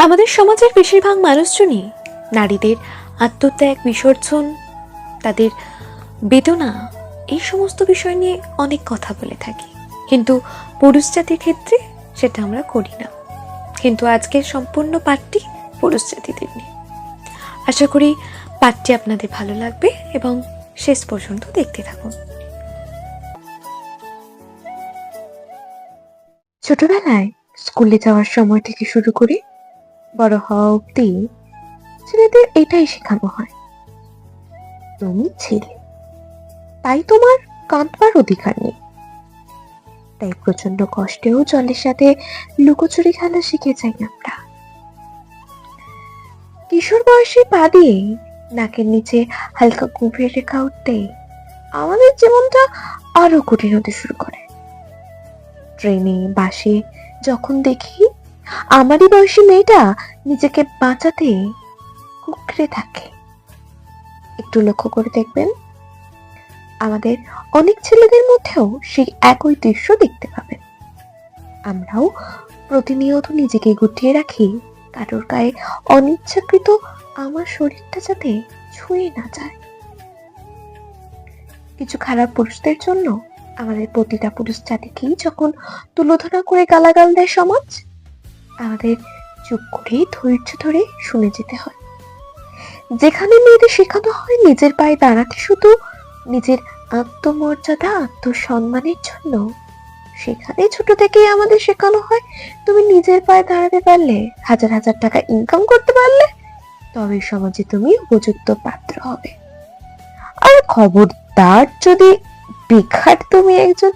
আমাদের সমাজের বেশিরভাগ মানুষজনই নারীদের আত্মত্যাগ, বিসর্জন, তাদের বেদনা, এই সমস্ত বিষয় নিয়ে অনেক কথা বলে থাকি, কিন্তু পুরুষ জাতির ক্ষেত্রে সেটা আমরা করি না। কিন্তু আজকের সম্পূর্ণ পাঠটি পুরুষ জাতিদের নিয়ে। আশা করি পাঠটি আপনাদের ভালো লাগবে এবং শেষ পর্যন্ত দেখতে থাকুন। ছোটবেলায় স্কুলে যাওয়ার সময় থেকে শুরু করে বড় হওয়া অবধি ছেলেদের এটাই শেখানো হয়, তুমি ছেলে, তাই তোমার কাঁদবার অধিকার নেই। তাই প্রচন্ড কষ্টেও জলের সাথে লুকোচুরি খেলা শিখে যাই আমরা। কিশোর বয়সে পা দিয়ে নাকের নিচে হালকা গভীর রেখা উঠতেই আমাদের জীবনটা আরো কঠিন হতে শুরু করে। ট্রেনে, বাসে যখন দেখি আমারই বয়সী মেয়েটা নিজেকে বাঁচাতে কুকড়ে থাকে, একটু লক্ষ্য করে দেখবেন আমাদের অনেক ছেলেদের মধ্যেও সেই একই দৃশ্য দেখতে পাবেন। আমরাও প্রতিনিয়ত নিজেকে গুটিয়ে রাখি কারোর গায়ে অনিচ্ছাকৃত আমার শরীরটা যাতে ছুঁয়ে না যায়। কিছু খারাপ পুরুষদের জন্য আমাদের প্রতিটা পুরুষ জাতিকেই যখন তুলোধনা করে গালাগাল দেয় সমাজ, আমাদের চুপ করে ধৈর্য ধরে শুনে যেতে হয়। যেখানে মেয়েদের শেখানো হয় নিজের পায়ে দাঁড়াতে শুধু নিজের আত্মমর্যাদা, আত্মসম্মানের জন্য, সেখানে ছোট থেকেই আমাদের শেখানো হয় তুমি নিজের পায়ে দাঁড়াতে পারলে, হাজার হাজার টাকা ইনকাম করতে পারলে, তবে সমাজে তুমি উপযুক্ত পাত্র হবে। আর খবরদার যদি বেকার তুমি একজন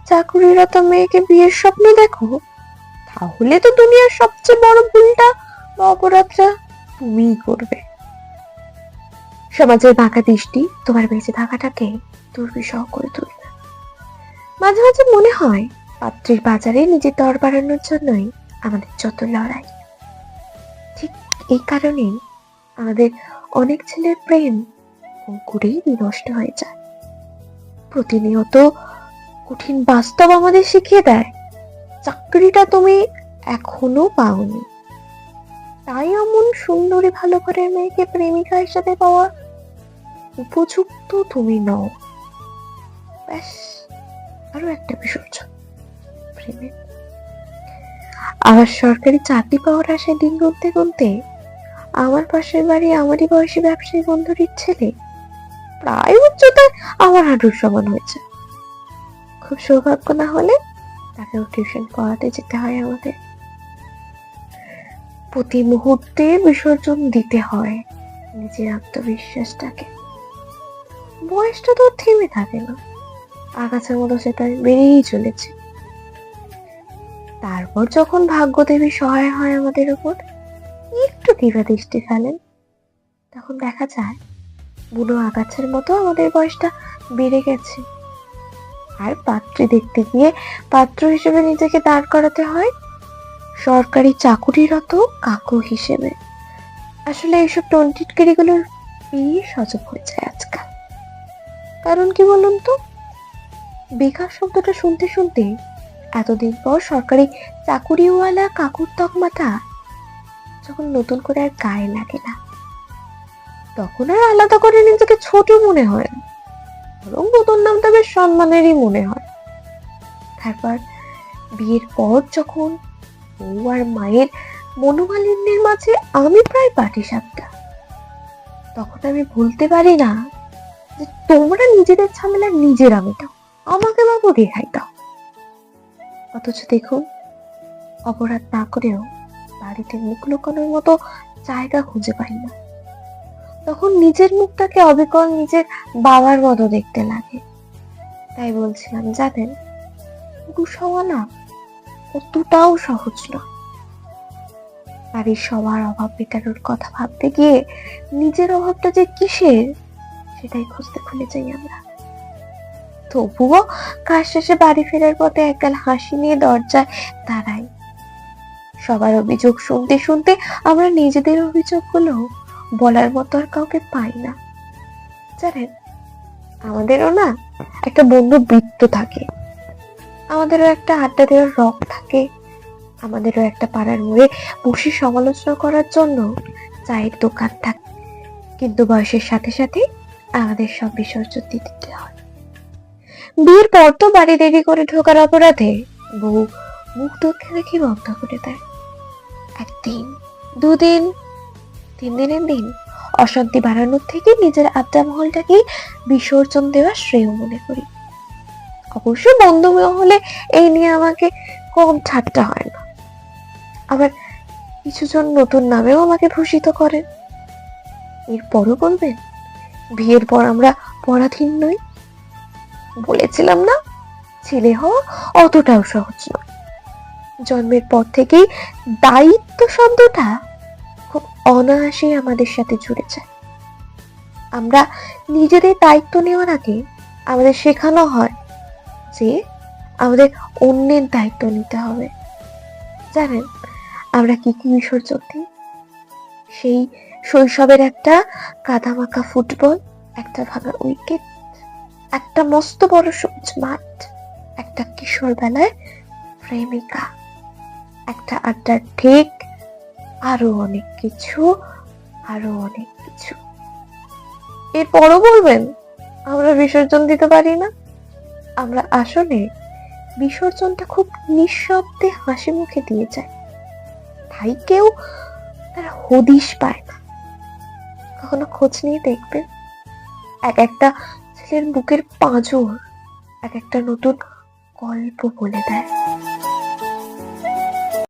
চাকুরিরত মেয়েকে বিয়ের স্বপ্ন দেখো, তাহলে তো দুনিয়ার সবচেয়ে বড় ভুলটা বা অপরাধটা তুমিই করবে। সমাজের বাঁকা দৃষ্টি তোমার বেঁচে থাকাটাকে দুর্বিষহ করে তুলবে। মাঝে মাঝে মনে হয় পাত্রীর বাজারে নিজের দর বাড়ানোর জন্যই আমাদের যত লড়াই। ঠিক এই কারণেই আমাদের অনেক ছেলের প্রেম অঙ্কুরেই বিনষ্ট হয়ে যায়। প্রতিনিয়ত কঠিন বাস্তব আমাদের শিখিয়ে দেয় চাকরিটা তুমি এখনো পাওনি, তাই এমন সুন্দরী ভালো ঘরের মেয়েকে প্রেমিকা হিসাবে পাওয়া উপযুক্ত তুমি নও। ব্যাস, আরো একটা বিসর্জন প্রেমে। আবার সরকারি চাকরি পাওয়ার আশায় দিন গুনতে গুনতে আমার পাশের বাড়ি আমারই বয়সী ব্যবসায়ী বন্ধুরির ছেলে প্রায় উচ্চতায় আমার হাঁটুর সমান হয়েছে। খুব সৌভাগ্য না হলে তাকেও টিউশন পড়াতে যেতে হয় আমাদের। প্রতি মুহূর্তে বিসর্জন দিতে হয় নিজের আত্মবিশ্বাসটাকে। বয়সটা তো থেমে থাকে না, আগাছার মতো সেটা বেড়েই চলেছে। তারপর যখন ভাগ্যদেবী সহায় হয় আমাদের উপর, একটু ধীরা দৃষ্টি ফেলেন, তখন দেখা যায় বুড়ো আগাছার মতো আমাদের বয়সটা বেড়ে গেছে। আর পাত্রী দেখতে গিয়ে পাত্র হিসেবে নিজেকে দাঁড় করাতে হয় সরকারি চাকুরিরত কাকু হিসেবে। আসলে এইসব টন্টিটকারিগুলোর বিয়ে সজব হয়ে যায় আজকাল। কারণ কি বলুন তো, বেকার শব্দটা শুনতে শুনতে এতদিন পর সরকারি চাকুরিওয়ালা কাকুর তকমাটা যখন নতুন করে আর গায়ে লাগে না, তখন আর আলাদা করে নিজেকে ছোট মনে হয় না, বরং নতুন নামটা বেশ সম্মানেরই মনে হয়। তারপর বিয়ের পর যখন বউ আর মায়ের মনোমালিন্যের মাঝে আমি প্রায় পাটিসাপটা, তখন আমি ভুলতে পারি না যে তোমরা নিজেদের ঝামেলা নিজেরা মেটাও, আমাকে বাবু রেহাই দাও। অথচ দেখুন, অপরাধ না করেও বাড়িতে মুখ লুকানোর মতো জায়গা খুঁজে পাই না। তখন নিজের মুখটাকে অবিকল নিজের বাবার মতো দেখতে লাগে। তাই বলছিলাম, জানেন, পুরুষ হওয়া না অতটাও সহজ নয়। বাড়ির সবার অভাব মেটানোর কথা ভাবতে গিয়ে নিজের অভাবটা যে কিসের সেটাই খুঁজতে খুলে যাই আমরা। তবুও কাজ শেষে বাড়ি ফেরার পথে একগাল হাসি নিয়ে দরজায় দাঁড়াই। সবার অভিযোগ শুনতে শুনতে আমরা নিজেদের অভিযোগগুলো বলার মতো আর কাউকে পাই না। জানেন, আমাদেরও না একটা বন্ধু বৃত্ত থাকে, আমাদেরও একটা আড্ডা দেওয়ার রক থাকে, আমাদেরও একটা পাড়ার মোড়ে বসে সমালোচনা করার জন্য চায়ের দোকান থাকে, কিন্তু বয়সের সাথে সাথে আমাদের সব বিসর্জন দিতে হয়। বিয়ের পর তো বাড়ি দেরি করে ঢোকার অপরাধে বউ মুখ দেখে দেখে বন্ধ করে দেয়। একদিন, দুদিন, 3 দিনের দিন অশান্তি বাড়ানোর থেকে নিজের আড্ডা মহলটাকে বিসর্জন দেওয়া শ্রেয় মনে করি। অবশ্য বন্ধু মহলে এই নিয়ে আমাকে কম ঠাট্টা হয় না। আবার কিছুজন নতুন নামেও আমাকে ভূষিত করেন। এরপরও বলবেন বিয়ের পর আমরা পরাধীন নই? বলেছিলাম না, ছেলে হওয়া অতটাও সহজ নয়। জন্মের পর থেকেই দায়িত্ব শব্দটা খুব অনায়াসেই আমাদের সাথে জুড়ে যায়। আমরা নিজেদের দায়িত্ব নেওয়ার আগে আমাদের শেখানো হয় যে আমাদের অন্যের দায়িত্ব নিতে হবে। জানেন আমরা কি কি বিসর্জন দিই? সেই শৈশবের একটা কাদামাখা ফুটবল, একটা ভাঙা উইকেট, একটা মস্ত বড় সবুজ মাঠ, একটা কিশোর বেলায় প্রেমিকা, একটা আড্ডার ঠিক, আরো অনেক কিছু, আরো অনেক কিছু। এরপরও বলবেন আমরা বিসর্জন দিতে পারি না? আমরা আসলে বিসর্জনটা খুব নিঃশব্দে হাসি মুখে দিয়ে যায়, তাই কেউ তার হদিশ পায় না। কখনো খোঁজ নিয়ে দেখবেন এক একটা ছেলের বুকের পাঁজর এক একটা নতুন গল্প বলে দেয়।